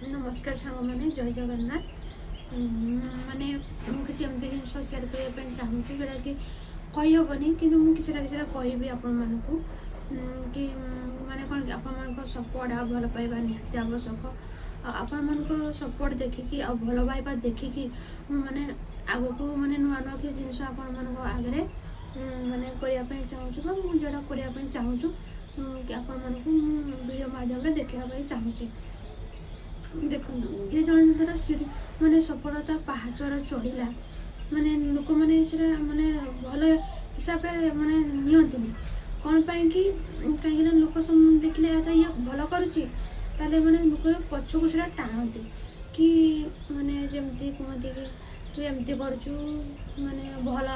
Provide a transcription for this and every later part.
नमस्कार सांग मैंने जय जगन्नाथ माने मुझे एमती जिन सेयार करने चाहूँगी जोटा कि कहीहबनी कि मुझे कहबी आपण मानक कि माने कौन कि आपण सपोर्ट आ भल पाइबा निहाती आवश्यक आपण मान सपोर्ट देखिकी आ भल पाइबा देखिकी माने आग को माने नुआ नुआ कि जिन आपण मान आगे माने करने चाहूँ जोटा करने चाहूँ कि आपण मानक वीडियो माध्यम देखा चाहूँगी देखो जे जन द्वारा सीढ़ी माने सफलता पहाचर चढ़ला माने लोक मैंने माने भल हिसाब से माने नियंतिनी कौन पाई कि कहीं लोक देखले अच्छा ये भल करुच्ची माने लोक पछक से टाणती कि माने जमती कहती कि तू एमती करचु माने भल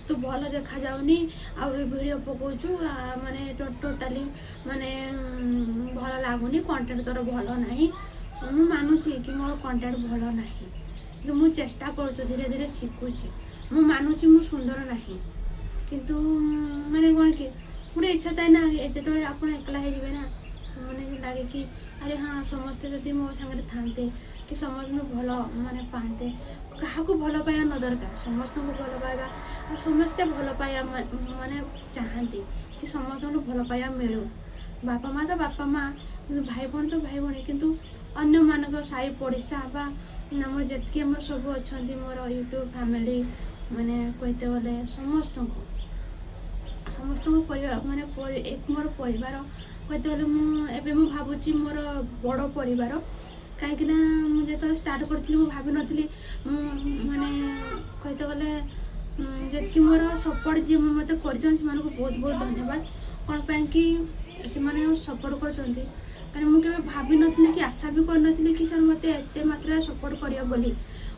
तू भल देखा जाऊनी आ वीडियो पकाउचु माने टोटाली माने भल लगुनि कंटेंट तोर भल नहीं मु मानुची कि मोर कंटेंट भल नहीं जो मु चेष्टा करूँ धीरे धीरे शिखुची मु मानुची मु सुंदर नहीं किंतु माने कौन कि गोटे इच्छा थाए ना जो आप एकला हो ना मैंने लगे कि अरे हाँ समस्ते जदि मो सागर थाते कि समस्त भल माने पाते क्या भल पाइबा न दरकार समस्त को भल पाइबा और समस्ते भल पाइबा माने चाहती कि समस्त को भल पाइबा मिलू बापा माँ तो बापा माँ भाई भौणी तो भाई भौणी किंतु अन्य मानक साई पड़ोसा बा आम जी मोर सब अच्छा मोर यूट्यूब फैमिली माने कहते गले समस्त परिवार माने एक मोर परिवार कहते गले मुझे भावुची मोर बड़ परिवार कहीं मुझे स्टार्ट करी भाभी नी माने कहते गले जी मोर सपोर्ट जी मत कर बहुत बहुत धन्यवाद कौन पाई कि से सपोर्ट कर कारण मुझे भाभी नी कि आशा भी करनी कि सर मत एत मात्रा सपोर्ट कर बोली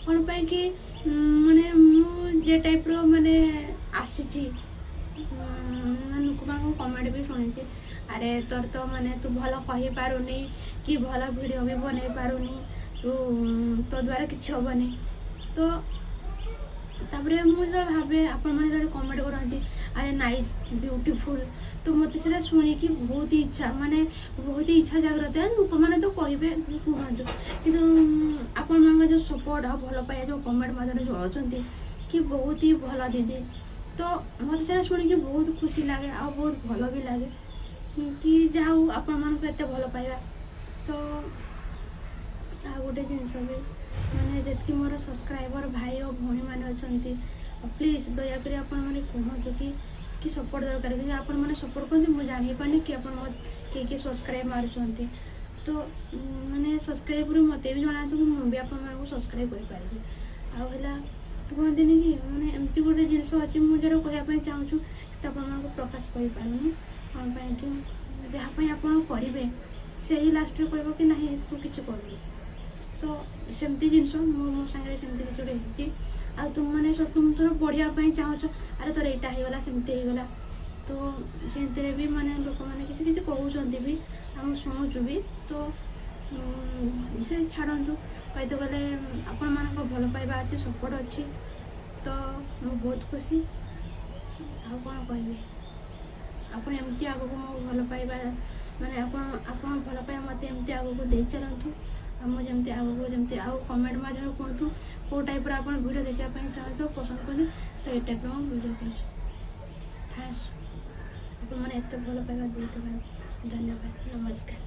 कौन पाई कि माने जे टाइप रो माने आसी लोक कमेंट भी शुणी अरे तोर तो माने तू भल कही पारुनी कि भल वीडियो भी बन पारुनी तू तो द्वारा किसी हेनी तो तापरे मुझे भावे आपण मैंने कमेंट करती अरे नाइस ब्यूटीफुल तो मत से शुणिकी बहुत ही इच्छा माने बहुत ही इच्छा जागृत है लोक मैंने तो कहे कहतु कि आपण मान जो सपोर्ट आ भल पाए जो कमेंट मध्य जड़ाती कि बहुत ही भल दीदी तो मत से शुणिकी बहुत खुशी लगे आ बहुत भल भी लगे कि जाऊ आपण मान को एत भल पाइबा तो आ गोटे जिनस भी माने जितकी मोर सब्सक्राइबर भाई और भौणी मैंने अच्छा प्लीज दयाकोरी आपने कहतु कि सपोर्ट दरकार कि आपण मैंने सपोर्ट करते मुझे जानी पानी कि आप किए सब्सक्राइब मार्च तो माने सब्सक्राइब मत भी जना तो मुझे आपको सब्सक्राइब करें आला कहते कि मैंने एमती गोटे जिनस अच्छी मुझे कहवाई चाहूँ तो आप प्रकाश करें कौन पाई कि जहाँपाई आप करेंगे से ही लास्ट कह कि ना तू कि कर तो सेमती जिनस मो सागर सेमती किसी गोटे आ तुम मैंने तुम तोर बढ़िया चाहूँ अरे तोर यहाँ होगला सेमती होगला तो से भी माने लोक मैंने किसी किसी कहते भी आम शुणुचु भी तो से छाड़ू कहते गले आपण मान भल पाइबा अच्छे सपोर्ट अच्छी तो मु बहुत खुशी आ कौन कहबी आप एमती आग को मो भल पाइबा माने आप भल पाइबा मत एमती आग को दे चलतु मुझे जमती आगो जमती आउ कमेंट माध्यम कहतु कौ टाइप आप वीडियो देखापी चाहूँ पसंद करें से टाइप वीडियो कर थैंक्स आप मैंने एत भल पाइबा धन्यवाद नमस्कार।